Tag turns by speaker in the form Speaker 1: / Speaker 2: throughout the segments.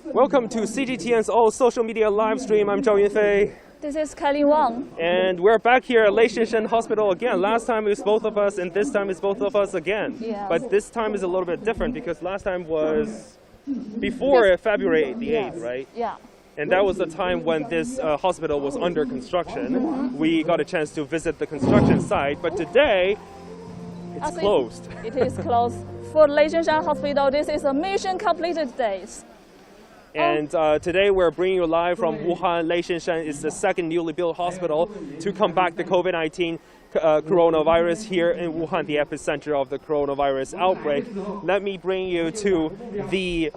Speaker 1: Welcome to CGTN's all social media live stream. I'm Zhao Yunfei.
Speaker 2: This is Kelly Wang.
Speaker 1: And we're back here at Leishenshan Hospital again. Last time it was both of us, and this time it's both of us again.
Speaker 2: Yes.
Speaker 1: But this time is a little bit different because last time was before February the 8th, right?
Speaker 2: Yeah.
Speaker 1: And that was the time when this hospital was under construction. We got a chance to visit the construction site, but today it's closed.
Speaker 2: It is closed. For Leishenshan Hospital, this is a mission completed days.
Speaker 1: And today we're bringing you live from Wuhan. Leishenshan is the second newly built hospital to combat the COVID-19 coronavirus here in Wuhan, the epicenter of the coronavirus outbreak. Let me bring you to the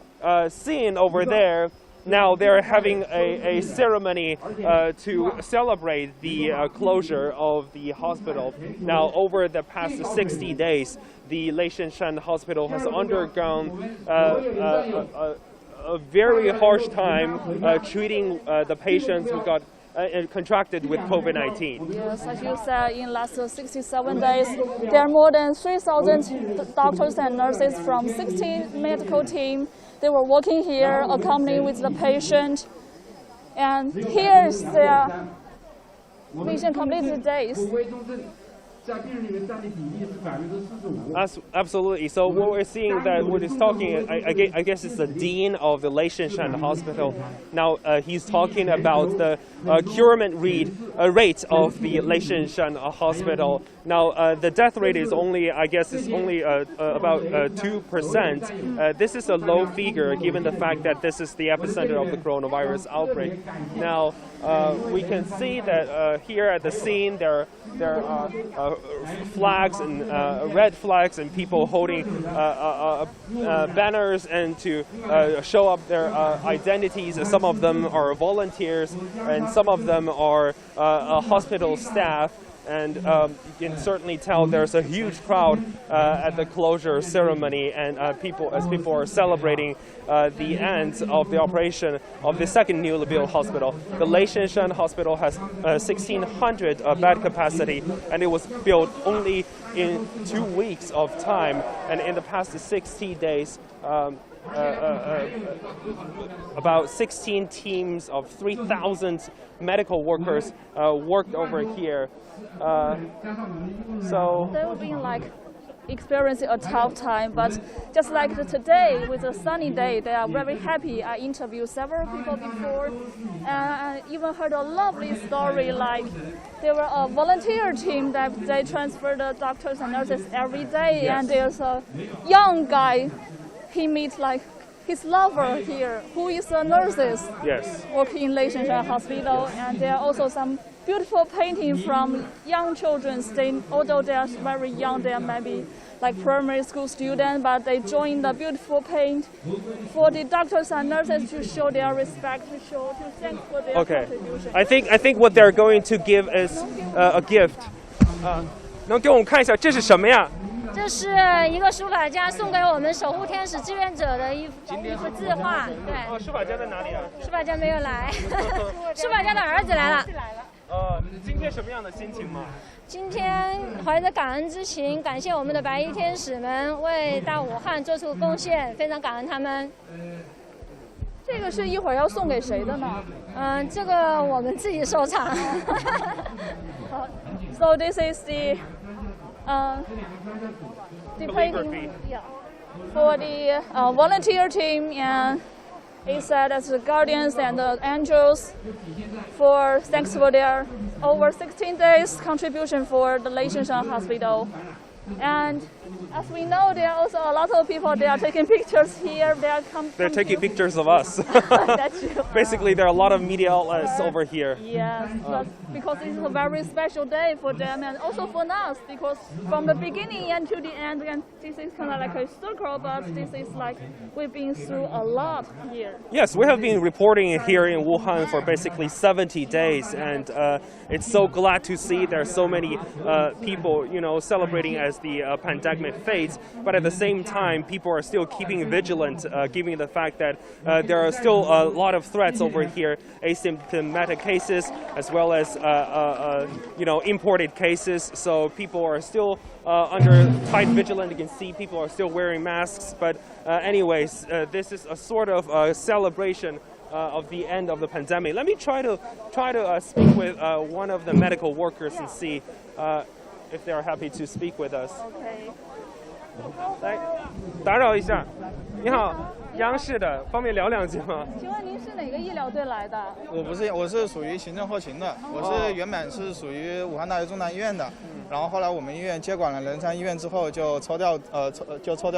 Speaker 1: scene over there. Now they're having a ceremony to celebrate the closure of the hospital. Now over the past 60 days, the Leishenshan Hospital has undergone a very harsh time treating the patients who got contracted with COVID-19.
Speaker 2: Yes, as you said, in last 67 days, there are more than 3,000 doctors and nurses from 16 medical team. They were working here, accompanying with the patient. And here's their mission completed days.
Speaker 1: Absolutely. So what we're seeing that what he's talking, I guess it's the dean of the Leishenshan Hospital. Now he's talking about the curement rate of the Leishenshan Hospital. Now the death rate is only, I guess, it's only about 2%. This is a low figure given the fact that this is the epicenter of the coronavirus outbreak. Now we can see that here at the scene there are flags and red flags and people holding banners and to show up their identities. Some of them are volunteers and some of them are hospital staff. And you can certainly tell there's a huge crowd at the closure ceremony, and people are celebrating the end of the operation of the second newly built hospital. The Leishenshan Hospital has 1,600 bed capacity, and it was built only in 2 weeks of time. And in the past 60 days, about 16 teams of 3,000 medical workers worked over here. So
Speaker 2: they've been experiencing a tough time, but just like today with a sunny day, they are very happy. I interviewed several people before, and I even heard a lovely story. Like there were a volunteer team that they transfer the doctors and nurses every day,
Speaker 1: yes.
Speaker 2: And there's a young guy. He meets his lover here, who is a nurse,
Speaker 1: yes,
Speaker 2: working in Leishenshan Hospital, and there are also some beautiful painting from young children. Although they are very young, they are maybe like primary school students, but they join the beautiful paint for the doctors and nurses to show their respect, to thank for their contribution.
Speaker 1: I think what they're going to give is a gift. 能给我们看一下这是什么呀？
Speaker 3: 这是一个书法家送给我们守护天使志愿者的一幅字画。对。
Speaker 1: 书法家在哪里啊？
Speaker 3: 书法家没有来，书法家的儿子来了。
Speaker 1: 今天什么样的心情吗？
Speaker 3: 今天怀着感恩之情，感谢我们的白衣天使们为大武汉做出贡献，非常感恩他们。
Speaker 2: 这个是一会儿要送给谁的呢？
Speaker 3: 这个我们自己收藏。
Speaker 2: So this is the painting for the volunteer team, and it said as the guardians and the angels thanks for their over 16 days contribution for the Leishenshan Hospital. And as we know, there are also a lot of people. They are taking pictures here. They're
Speaker 1: taking pictures of us.
Speaker 2: That's true.
Speaker 1: Basically, there are a lot of media outlets over here.
Speaker 2: Yes, but because it's a very special day for them and also for us, because from the beginning and to the end, and this is kind of like a circle, but this is like we've been through a lot here.
Speaker 1: Yes, we have been reporting here in Wuhan for basically 70 days, and it's so glad to see there are so many people, celebrating as the pandemic fades. But at the same time, people are still keeping vigilant, given the fact that there are still a lot of threats over here, asymptomatic cases, as well as imported cases. So people are still under tight vigilance. You can see people are still wearing masks. But anyways, this is a sort of celebration of the end of the pandemic. Let me try to speak with one of the medical workers and see if they are happy to speak with us.
Speaker 2: Okay.
Speaker 1: 来，打扰一下，你好，央视的，方便聊两句吗？
Speaker 2: 请问您是哪个医疗队来的？
Speaker 4: 我是属于行政后勤的，我是原本是属于武汉大学中南医院的，然后后来我们医院接管了仁山医院之后，就抽调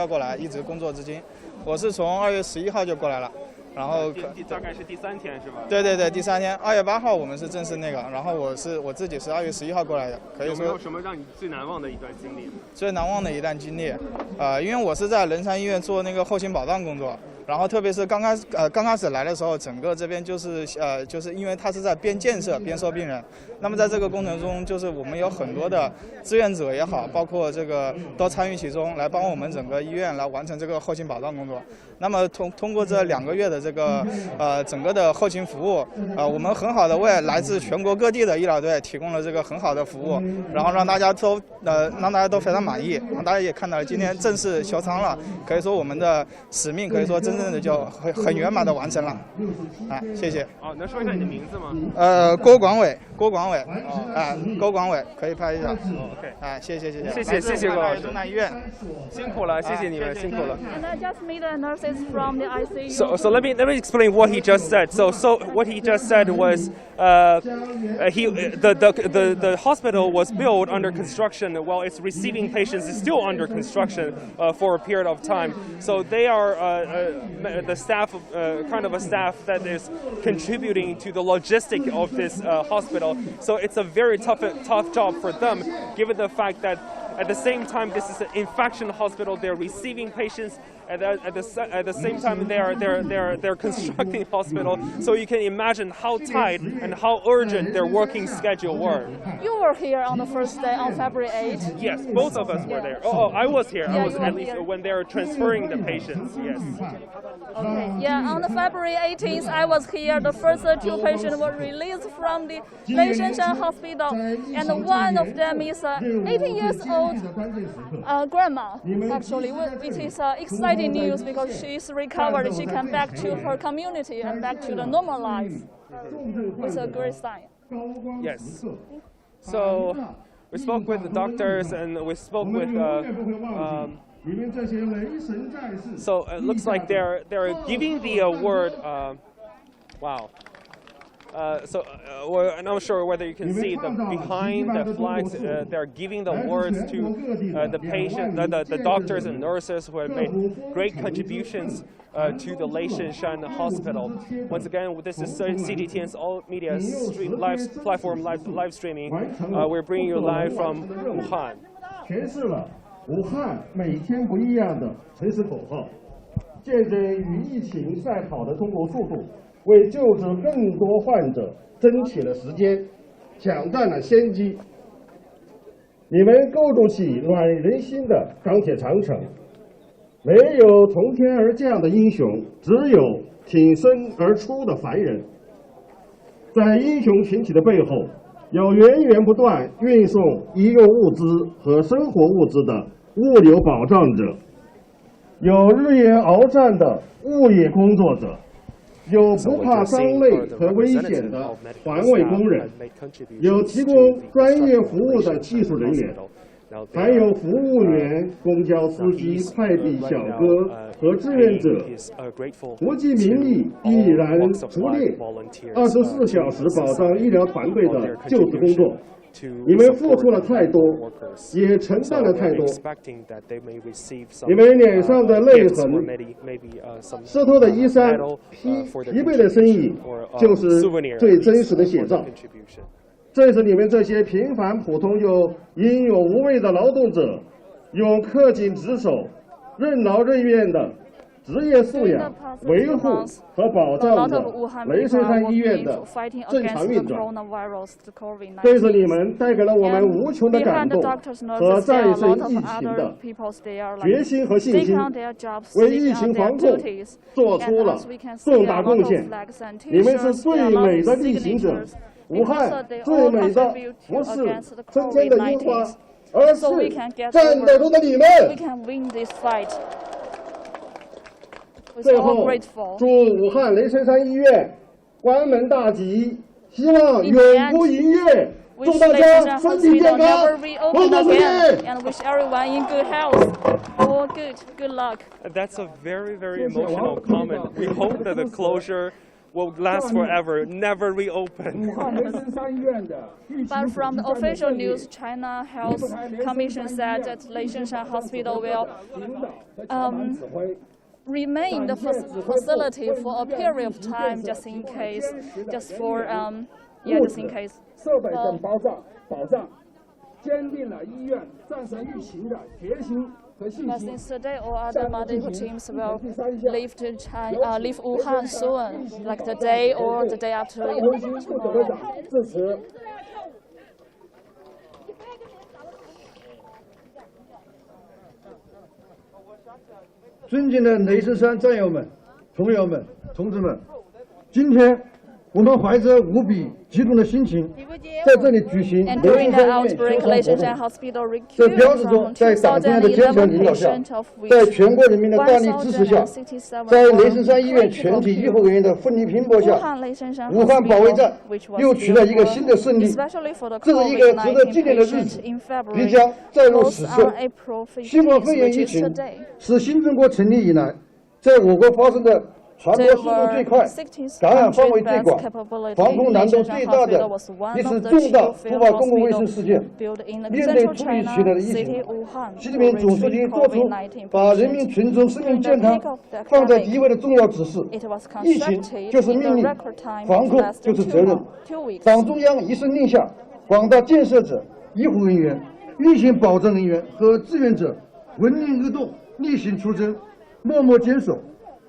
Speaker 4: 过来，一直工作至今。我是从2月11号就过来了。 然后
Speaker 1: 大概是第3天是吧？
Speaker 4: 对，第3天，2月8号我们是正式那个，然后我自己是2月11号过来的，可以说。
Speaker 1: 有没有什么让你最难忘的一段经历？
Speaker 4: 最难忘的一段经历，因为我是在仁山医院做那个后勤保障工作，然后特别是刚开始来的时候，整个这边就是因为它是在边建设边收病人，那么在这个过程中，就是我们有很多的志愿者也好，包括这个都参与其中，来帮我们整个医院来完成这个后勤保障工作。那么通过这2个月的这个整个的后勤服务，我们很好的为来自全国各地的医疗队提供了这个很好的服务，然后让大家都非常满意，让大家也看到了今天正式休舱了，可以说我们的使命可以说真正的就很圆满的完成了，谢谢。
Speaker 1: 能说一下你的名字吗？
Speaker 4: 郭广伟，郭广伟，可以拍一下。
Speaker 1: OK，
Speaker 4: 谢谢
Speaker 1: 郭老师。
Speaker 4: 中南医院，
Speaker 1: 辛苦了，谢谢你们，辛苦了。
Speaker 2: And I just meet the nurses from the ICU.
Speaker 1: So let me explain what he just said. So what he just said was the hospital was built under construction while it's receiving patients is still under construction for a period of time. So they are the staff, kind of a staff that is contributing to the logistic of this hospital. So it's a very tough job for them, given the fact that at the same time this is an infection hospital. They're receiving patients. At the same time, they're constructing hospital, so you can imagine how tight and how urgent their working schedule were.
Speaker 2: You were here on the first day on February 8th.
Speaker 1: Yes, both of us were there. Oh, I was here. I was at least when they were transferring the patients. Yes.
Speaker 2: Okay. Yeah, on the February 18th, I was here. The first 2 patients were released from the Leishenshan Hospital, and one of them is 18 years old grandma. Actually, it is exciting news because she is recovered. She came back to her community and back to the normal life. It's a great sign.
Speaker 1: Yes. So we spoke with the doctors and we spoke with. So it looks like they're giving the award. Wow. We're not sure whether you can see behind the flags. They're giving the awards to the patient, the doctors and nurses who have made great contributions to the Leishenshan Hospital. Once again, this is CGTN's all media platform live streaming. We're bringing you live from Wuhan.
Speaker 5: 诠释了武汉每天不一样的城市口号，见证与疫情赛跑的中国速度。 为救治更多患者争取了时间，抢占了先机。你们构筑起暖人心的钢铁长城。没有从天而降的英雄，只有挺身而出的凡人。在英雄群体的背后，有源源不断运送医用物资和生活物资的物流保障者，有日夜鏖战的物业工作者。 有不怕伤累和危险的环卫工人，有提供专业服务的技术人员，还有服务员、公交司机、快递小哥和志愿者，不计名利，毅然出列，24小时保障医疗团队的救治工作。 你们付出了太多，也承担了太多。你们脸上的泪痕、湿透的衣衫、疲惫的身影，就是最真实的写照。正是你们这些平凡普通又英勇无畏的劳动者，用恪尽职守、任劳任怨的 职业素养维护和保障着雷神山医院的正常运转，这是你们带给了我们无穷的感动和战胜疫情的决心和信心，为疫情防控做出了重大贡献。你们是最美的逆行者，武汉
Speaker 2: because they
Speaker 5: 最
Speaker 2: all
Speaker 5: 美的
Speaker 2: contribute
Speaker 5: 不是
Speaker 2: against the
Speaker 5: 春天的樱花，
Speaker 2: COVID-19.
Speaker 5: 而
Speaker 2: So we
Speaker 5: 是
Speaker 2: can get
Speaker 5: 战斗中的你
Speaker 2: we
Speaker 5: 们。
Speaker 2: can win this fight. We're
Speaker 5: 最
Speaker 2: all
Speaker 5: 后，
Speaker 2: grateful.
Speaker 5: 祝武汉雷神山医院关门大吉，希望永不营业。 祝
Speaker 2: Wish
Speaker 5: 大家
Speaker 2: Leishenshan
Speaker 5: 身体健
Speaker 2: Hospital
Speaker 5: 康，
Speaker 2: never
Speaker 5: 活
Speaker 2: reopen
Speaker 5: 动顺
Speaker 2: again,
Speaker 5: 利。
Speaker 2: and wish everyone in good health. All good. Good luck.
Speaker 1: That's a very, very emotional comment. We hope that the closure will last forever, never reopen.
Speaker 2: But from the official news, China Health Commission said that Leishenshan Hospital will remain in the facility for a period of time, just in case, just in case.
Speaker 6: 设备等保障，坚定了医院战胜疫情的决心和信
Speaker 2: But
Speaker 6: 心。
Speaker 2: since today, all other medical teams will leave leave Wuhan soon, like the day or the day after
Speaker 6: 张红新副指挥长
Speaker 2: tomorrow.
Speaker 6: 致辞。
Speaker 5: 尊敬的雷神山战友们、朋友们、同志们，今天我们怀着无比激动的心情，在这里举行
Speaker 2: And
Speaker 5: 雷
Speaker 2: during
Speaker 5: 神
Speaker 2: the
Speaker 5: 山医院
Speaker 2: outbreak,
Speaker 5: 修
Speaker 2: Leishenshan
Speaker 5: 复活动。
Speaker 2: Hospital
Speaker 5: 这标志
Speaker 2: recovered
Speaker 5: 着
Speaker 2: from
Speaker 5: 在党中央的坚强领导下，
Speaker 2: 2011 of
Speaker 5: 在
Speaker 2: which
Speaker 5: 全国人民的大力支持下，
Speaker 2: 1,067
Speaker 5: 在雷神山医院全体医护人员的奋力拼搏下，
Speaker 2: Leishenshan
Speaker 5: 武汉保卫战
Speaker 2: which was
Speaker 5: 又取得一个新的胜利。
Speaker 2: especially for the
Speaker 5: 这是一个值得
Speaker 2: COVID-19
Speaker 5: 纪念的日
Speaker 2: patient
Speaker 5: 子
Speaker 2: in，
Speaker 5: 必
Speaker 2: February,
Speaker 5: 将载入
Speaker 2: goes
Speaker 5: 史册
Speaker 2: on。 April
Speaker 5: 新冠
Speaker 2: 15th,
Speaker 5: 肺炎
Speaker 2: which
Speaker 5: 疫
Speaker 2: is
Speaker 5: 情
Speaker 2: today.
Speaker 5: 是新中国成立以来，在我国发生的传播
Speaker 2: There
Speaker 5: 速度最快
Speaker 2: were、
Speaker 5: 感染范围最
Speaker 2: 1,600
Speaker 5: 广、
Speaker 2: capability.
Speaker 5: 防控难度
Speaker 2: Leishenshan
Speaker 5: 最大的
Speaker 2: Hospital was one
Speaker 5: 一次
Speaker 2: of the
Speaker 5: 重大
Speaker 2: few
Speaker 5: 突
Speaker 2: field
Speaker 5: 发公共卫生
Speaker 2: hospitals
Speaker 5: 事件。
Speaker 2: built in the
Speaker 5: 面对
Speaker 2: central
Speaker 5: 突如其来的疫
Speaker 2: China
Speaker 5: 情
Speaker 2: city Wuhan
Speaker 5: 习近平
Speaker 2: to
Speaker 5: 总书记
Speaker 2: retrieve
Speaker 5: 做出
Speaker 2: COVID-19
Speaker 5: 把人民
Speaker 2: patients.
Speaker 5: 群众生命
Speaker 2: During
Speaker 5: 健
Speaker 2: the
Speaker 5: 康
Speaker 2: peak of the
Speaker 5: 放在
Speaker 2: epidemic,
Speaker 5: 第一位的重要指示。
Speaker 2: it was
Speaker 5: 疫情
Speaker 2: constructed
Speaker 5: 就是
Speaker 2: in the
Speaker 5: 命令
Speaker 2: record，time
Speaker 5: 防
Speaker 2: of
Speaker 5: 控
Speaker 2: less
Speaker 5: 就
Speaker 2: than
Speaker 5: 是责任。
Speaker 2: 2 weeks.
Speaker 5: 党中央一声令下，广大建设者、医护人员、运行保障人员和志愿者闻令而动，逆行出征，默默坚守。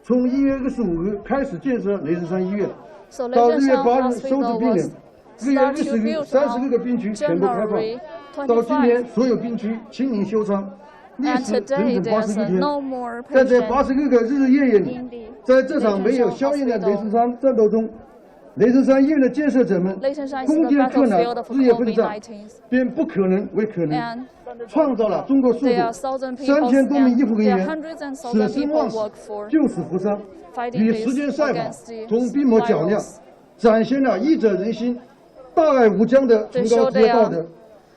Speaker 5: 从1月25日开始建设雷神山医院，
Speaker 2: So
Speaker 5: 到2月
Speaker 2: Leishenshan
Speaker 5: 8日收治
Speaker 2: Hospital
Speaker 5: 病
Speaker 2: was
Speaker 5: 人，2月
Speaker 2: start to
Speaker 5: 20日
Speaker 2: build
Speaker 5: 36个
Speaker 2: on
Speaker 5: 病区全部开放，
Speaker 2: January
Speaker 5: 到今年
Speaker 2: 25.
Speaker 5: 所有病区清零休仓，历
Speaker 2: And
Speaker 5: 时整
Speaker 2: today
Speaker 5: 整
Speaker 2: there's
Speaker 5: 81天。
Speaker 2: no more
Speaker 5: 在这
Speaker 2: patients
Speaker 5: 80个日日夜夜里
Speaker 2: in the，
Speaker 5: 在这场没有硝烟的雷神山战斗中，雷神山医院的建设者们
Speaker 2: Leishenshan is
Speaker 5: 攻
Speaker 2: the
Speaker 5: 坚克难
Speaker 2: battlefield，of
Speaker 5: 日夜奋战，
Speaker 2: COVID-19.
Speaker 5: 便不可能为可能，
Speaker 2: And
Speaker 5: 创造了中国速度
Speaker 2: there are 1,000 people
Speaker 5: 3000多名医护人
Speaker 2: and there
Speaker 5: 员
Speaker 2: are hundreds and
Speaker 5: 舍
Speaker 2: thousands
Speaker 5: 生
Speaker 2: people
Speaker 5: 忘死
Speaker 2: work for
Speaker 5: 救死扶伤，
Speaker 2: fighting
Speaker 5: 与
Speaker 2: this
Speaker 5: 时间赛跑
Speaker 2: against the
Speaker 5: 同病魔较量
Speaker 2: virus.，
Speaker 5: 展现了医者仁心、大爱无疆的崇高职业道德。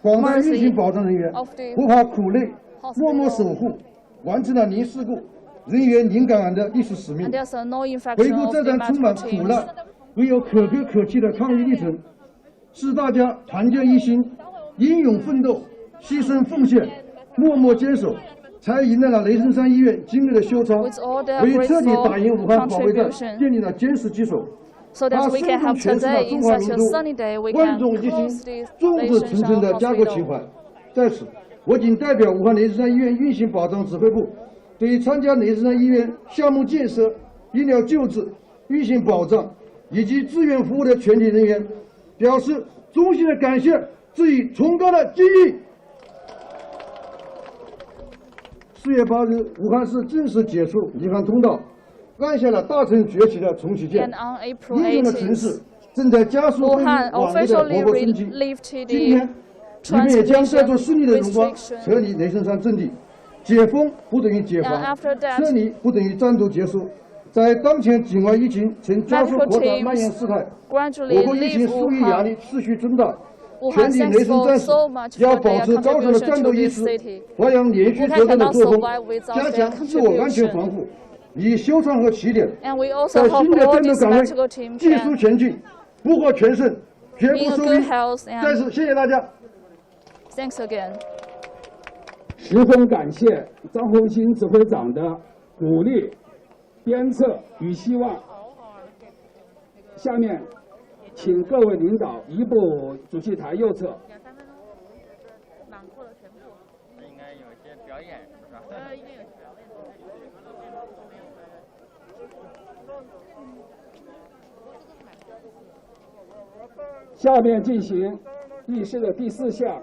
Speaker 5: 广大运行保障人员
Speaker 2: of the
Speaker 5: 不怕苦累，
Speaker 2: hospital
Speaker 5: 默默守护，完成了零事故、人员零感染的历史使命
Speaker 2: And。there's no
Speaker 5: 回
Speaker 2: infection
Speaker 5: 顾
Speaker 2: of
Speaker 5: 这
Speaker 2: the
Speaker 5: 段充满
Speaker 2: medical
Speaker 5: 苦
Speaker 2: teams.
Speaker 5: 难，唯有可歌可泣的抗疫历程，是大家团结一心、英勇奋斗、牺牲奉献、默默坚守，才迎来了雷神山医院今日的修昌，
Speaker 2: With all their
Speaker 5: 为彻底打赢武汉保卫战
Speaker 2: contribution
Speaker 5: 建立了坚实基础。
Speaker 2: So
Speaker 5: 他
Speaker 2: that we
Speaker 5: 深
Speaker 2: can
Speaker 5: 入
Speaker 2: have
Speaker 5: 诠释了
Speaker 2: today
Speaker 5: 中
Speaker 2: in
Speaker 5: 华
Speaker 2: such
Speaker 5: 民
Speaker 2: a
Speaker 5: 族
Speaker 2: sunny day, we
Speaker 5: 万
Speaker 2: can
Speaker 5: 众一
Speaker 2: close
Speaker 5: 心
Speaker 2: this、
Speaker 5: 众志成城的家国情
Speaker 2: Leishenshan
Speaker 5: 怀
Speaker 2: Hospital.。
Speaker 5: 在此，我谨代表武汉雷神山医院运行保障指挥部，对参加雷神山医院项目建设、医疗救治、运行保障以及志愿服务的全体人员，表示衷心的感谢，致以崇高的敬意。4月8日，武汉市正式解除离汉通道，按下了大城崛起的重启键。
Speaker 2: And on April
Speaker 5: 英雄的城市
Speaker 2: 18th,
Speaker 5: 正在加速恢复
Speaker 2: Wuhan
Speaker 5: 往日的
Speaker 2: officially
Speaker 5: 活泼生机。
Speaker 2: lifted
Speaker 5: 今天，
Speaker 2: the
Speaker 5: 你们也将带着
Speaker 2: transmission
Speaker 5: 胜利的荣光
Speaker 2: restriction.
Speaker 5: 撤离雷神山阵地。解封不等于解放
Speaker 2: And after，that，
Speaker 5: 撤离不等于战斗结束。在当前境外疫情呈加速
Speaker 2: medical
Speaker 5: 扩大蔓延
Speaker 2: teams
Speaker 5: 事态，
Speaker 2: gradually
Speaker 5: 我国疫情
Speaker 2: leave
Speaker 5: 疏疫压力
Speaker 2: Wuhan.
Speaker 5: 持续增大。
Speaker 2: Wuhan
Speaker 5: 全体雷神
Speaker 2: thankful
Speaker 5: 战士
Speaker 2: so much
Speaker 5: 要
Speaker 2: for
Speaker 5: 保
Speaker 2: their
Speaker 5: 持高尚的战
Speaker 2: contribution
Speaker 5: 斗
Speaker 2: to
Speaker 5: 意
Speaker 2: this
Speaker 5: 识，
Speaker 2: city.
Speaker 5: 发扬连续
Speaker 2: Wuhan
Speaker 5: 作战的
Speaker 2: cannot
Speaker 5: 作风
Speaker 2: survive，without
Speaker 5: 加
Speaker 2: their
Speaker 5: 强自我安全
Speaker 2: contribution.
Speaker 5: 防护，以修创和起点，
Speaker 2: And we
Speaker 5: 在
Speaker 2: also hope
Speaker 5: 新的
Speaker 2: all
Speaker 5: 战斗
Speaker 2: these
Speaker 5: 岗位
Speaker 2: medical teams
Speaker 5: 技术
Speaker 2: can
Speaker 5: 前进，不获全胜，绝
Speaker 2: be
Speaker 5: 不
Speaker 2: in
Speaker 5: 收
Speaker 2: good
Speaker 5: 兵。
Speaker 2: health.
Speaker 5: 再
Speaker 2: And
Speaker 5: 次谢谢大家。
Speaker 2: thanks again.
Speaker 6: 十分感谢张红新指挥长的鼓励、鞭策与希望。下面，请各位领导移步主席台右侧。
Speaker 7: 应该有些表演是吧？应该有表
Speaker 6: 下面进行议事的第4项，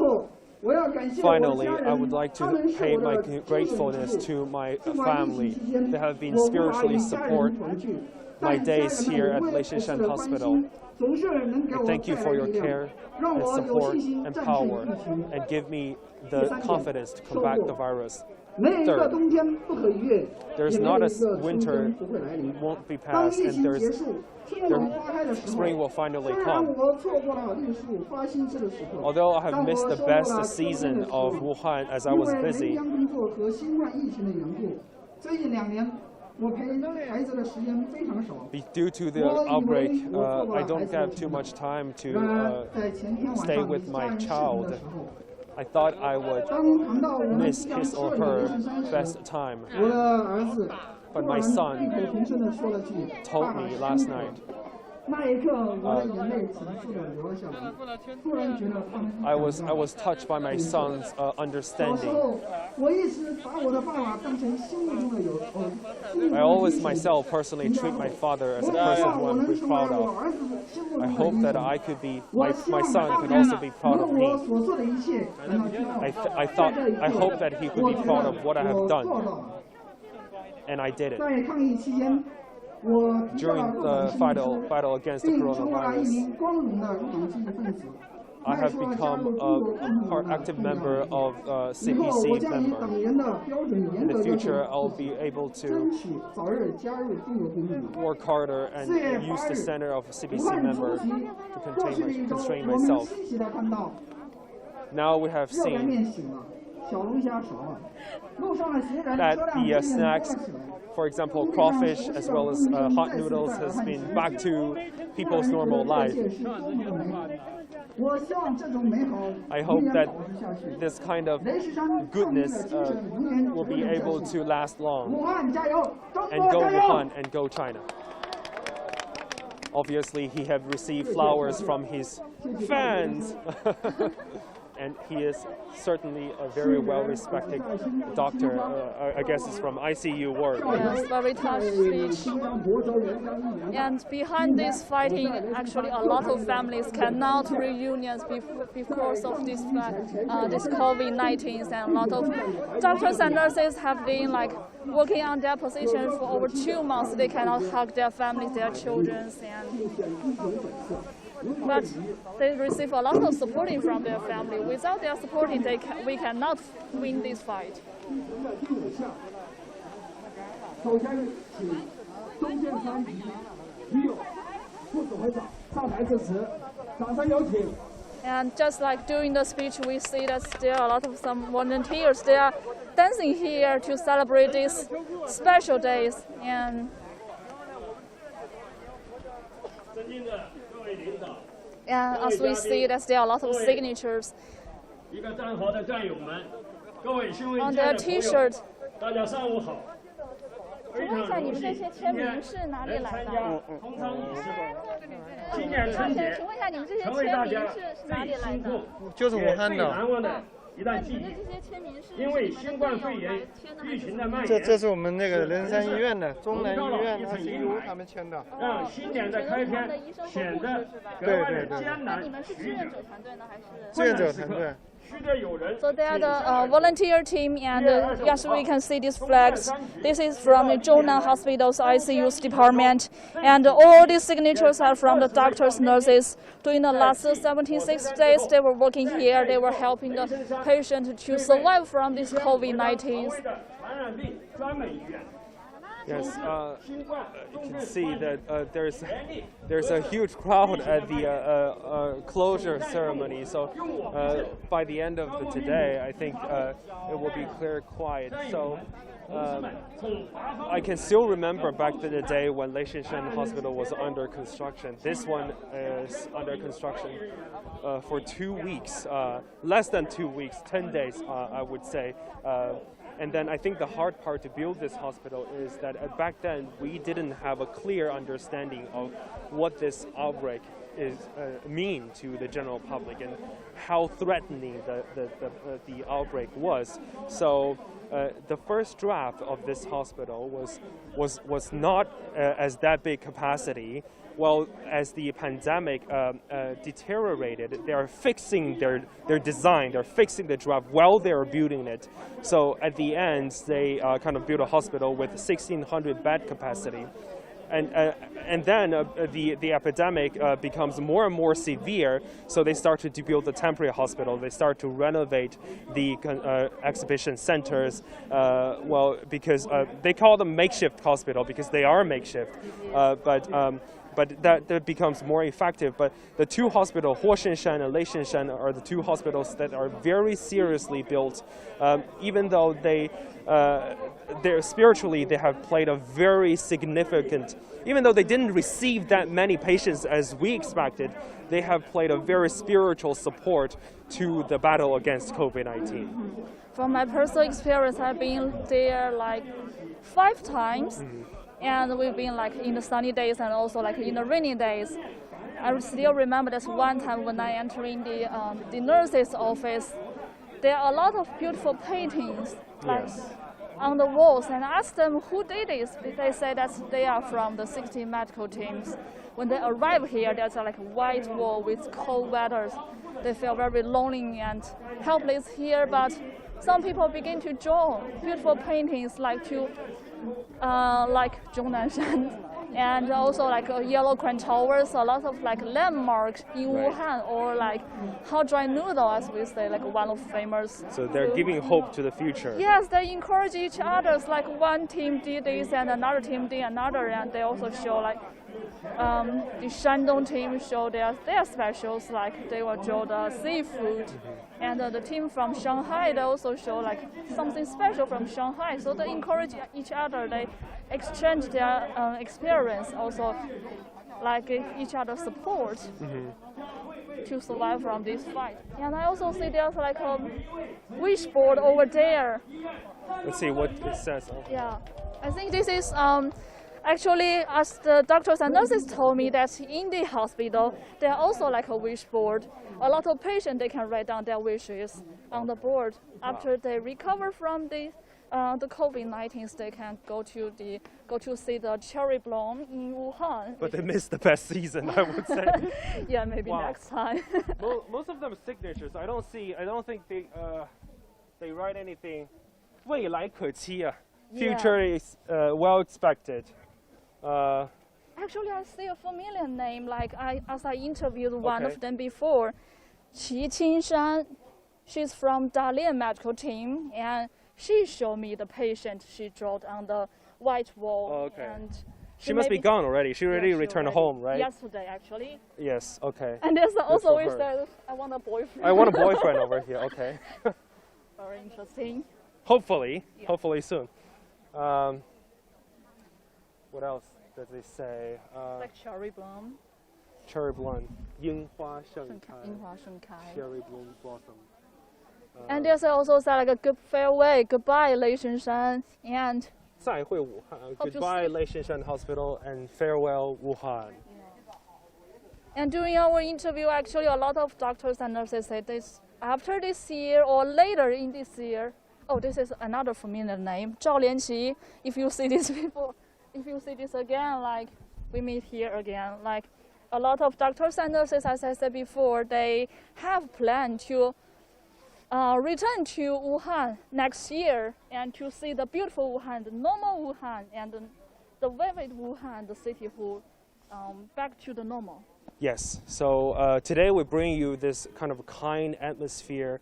Speaker 8: 后，我要感谢我的
Speaker 1: Finally,
Speaker 8: 家人，
Speaker 1: I would like
Speaker 8: 他
Speaker 1: to
Speaker 8: 们是
Speaker 1: pay
Speaker 8: 我
Speaker 1: my
Speaker 8: 的精神支
Speaker 1: gratefulness
Speaker 8: 柱。
Speaker 1: to my
Speaker 8: 新冠疫
Speaker 1: family.
Speaker 8: 情期间，
Speaker 1: They have been
Speaker 8: 我无法与
Speaker 1: spiritually
Speaker 8: 家
Speaker 1: support
Speaker 8: 人团聚，
Speaker 1: my
Speaker 8: 但家人
Speaker 1: days
Speaker 8: 们
Speaker 1: here
Speaker 8: 无
Speaker 1: at
Speaker 8: 微不至
Speaker 1: Leishenshan
Speaker 8: 的关
Speaker 1: Hospital.
Speaker 8: 心，
Speaker 1: I thank you for your care and support and power, and give me the confidence to combat the virus. Third, there's not a winter won't be passed, and spring will finally come. Although I have missed the best season of Wuhan as I was busy, due to the outbreak, I don't have too much time to stay with my child. I thought I would miss his or her best time. But my son told me last night, I was touched by my son's understanding. I always myself personally treat my father as a person who I'm proud of. I hope that I could be, my son can also be proud of me. I hope that he could be proud of what I have done. And I did it. During the battle against the coronavirus, I have become an active member of CPC member. In the future, I'll be able to work harder and use the center of a CPC member to constrain myself. Now we have seen that the snacks, for example, crawfish as well as hot noodles, has been back to people's normal life. I hope that this kind of goodness will be able to last long. And go Wuhan and go China. Obviously, he has received flowers from his fans. And he is certainly a very well-respected doctor. I guess it's from ICU ward.
Speaker 2: Yes, very touched speech. And behind this fighting, actually, a lot of families cannot reunions because of this COVID-19, and a lot of doctors and nurses have been working on their position for over 2 months. They cannot hug their families, their children, but they receive a lot of supporting from their family. Without their supporting, we cannot win this fight. And just like during the speech, we see that there are a lot of some volunteers. They are dancing here to celebrate these special days. And as we see that there are a lot of signatures on their T-shirts.
Speaker 3: 请问一下，你们这些签名是哪里来的？
Speaker 7: 今年春节
Speaker 3: 请问一下，你们这些签名是哪里来的？
Speaker 7: 就是武汉的。
Speaker 3: 一段记忆，
Speaker 7: 因为新冠肺炎疫情的蔓延，这是我们那个雷神山医院的中南医院他们签的，让新年的开篇显得格外的艰难曲折。志愿者团队。
Speaker 2: So they are the volunteer team, and yes, we can see these flags. This is from the Zhongnan Hospital's ICU's department, and all these signatures are from the doctors, nurses. During the last 76 days, they were working here. They were helping the patient to survive from this COVID-19.
Speaker 1: Yes, you can see that there's a huge crowd at the closure ceremony. So by the end of today, I think it will be clear quiet. So I can still remember back to the day when Leishenshan Hospital was under construction. This one is under construction for 2 weeks, less than 2 weeks, 10 days, I would say. And then I think the hard part to build this hospital is that back then we didn't have a clear understanding of what this outbreak mean to the general public and how threatening the outbreak was. So the first draft of this hospital was not as that big capacity. Well, as the pandemic deteriorated, they are fixing their design, they're fixing the draft while they're building it. So at the end, they kind of built a hospital with 1,600 bed capacity. and then the epidemic becomes more and more severe. So they started to build the temporary hospital. They start to renovate the exhibition centers. Well, because they call them makeshift hospital because they are makeshift. But that becomes more effective. But the two hospitals, Zhongnan and Leishenshan, are the two hospitals that are very seriously built. Even though they're spiritually, they have played a very significant. Even though they didn't receive that many patients as we expected, they have played a very spiritual support to the battle against COVID-19.
Speaker 2: From my personal experience, I've been there like 5 times. And we've been like in the sunny days and also like in the rainy days. I still remember this one time when I entered in the nurse's office. There are a lot of beautiful paintings like on the walls, and I asked them who did this. They say that they are from the 60 medical teams. When they arrive here, there's like a white wall with cold weather. They feel very lonely and helpless here, but some people begin to draw beautiful paintings like Zhongnan and also like yellow crown towers, a lot of like landmarks in Wuhan, or like how dry noodle, as we say, like one of famous.
Speaker 1: So they're giving hope to the future.
Speaker 2: Yes, they encourage each other. Like one team did this and another team did another, and they also show like the Shandong team show their specials, like they will draw the seafood, and the team from Shanghai, they also show like something special from Shanghai. So they encourage each other. They exchange their experience, also like each other support to survive from this fight. And I also see there's like a wish board over there.
Speaker 1: Let's see what it says.
Speaker 2: Yeah, I think this is actually, as the doctors and nurses told me, that in the hospital there are also like a wish board. A lot of patients, they can write down their wishes on the board. After they recover from the COVID-19, they can go to see the cherry bloom in Wuhan.
Speaker 1: But they missed the best season, I would say.
Speaker 2: Yeah, maybe next time.
Speaker 1: Most of them are signatures. I don't think they write anything. 未来可期啊. Future is well expected.
Speaker 2: Actually, I see a familiar name. Like as I interviewed one of them before, Leishenshan. She's from Dalian medical team, and she showed me the patient she drew on the white wall. And
Speaker 1: she must be gone already. She already returned home, right?
Speaker 2: Yesterday, actually.
Speaker 1: Yes. Okay.
Speaker 2: And there's also we said, "I want a boyfriend."
Speaker 1: I want a boyfriend over here. Okay.
Speaker 2: Very interesting.
Speaker 1: Hopefully soon. What else does they say?
Speaker 2: Like cherry bloom.
Speaker 1: Cherry bloom, 樱花盛开. Cherry bloom blossom.
Speaker 2: And there's also like a good farewell, goodbye Leishenshan, and
Speaker 1: 再会武汉. Goodbye Leishenshan Hospital and farewell Wuhan.
Speaker 2: And during our interview, actually, a lot of doctors and nurses said this after this year or later in this year. Oh, this is another familiar name, Zhao Lianqi. If you see these people, if you see this again, like we meet here again, like a lot of doctors and nurses, as I said before, they have planned to return to Wuhan next year and to see the beautiful Wuhan, the normal Wuhan, and the vivid Wuhan, the city who back to the normal.
Speaker 1: Yes. So today we bring you this kind of kind atmosphere,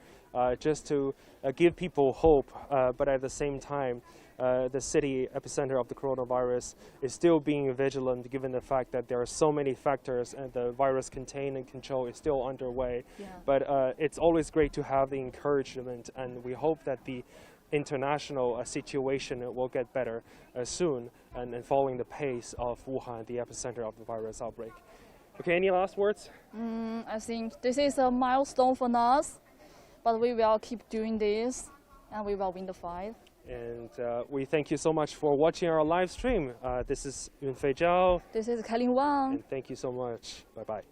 Speaker 1: just to give people hope, but at the same time, the city epicenter of the coronavirus is still being vigilant, given the fact that there are so many factors and the virus contain and control is still underway.
Speaker 2: Yeah.
Speaker 1: But it's always great to have the encouragement, and we hope that the international situation will get better soon, and following the pace of Wuhan, the epicenter of the virus outbreak. Okay, any last words?
Speaker 2: I think this is a milestone for us, but we will keep doing this, and we will win the fight.
Speaker 1: And we thank you so much for watching our live stream. This is Yunfei Zhao.
Speaker 2: This is Kailin Wang.
Speaker 1: And thank you so much. Bye-bye.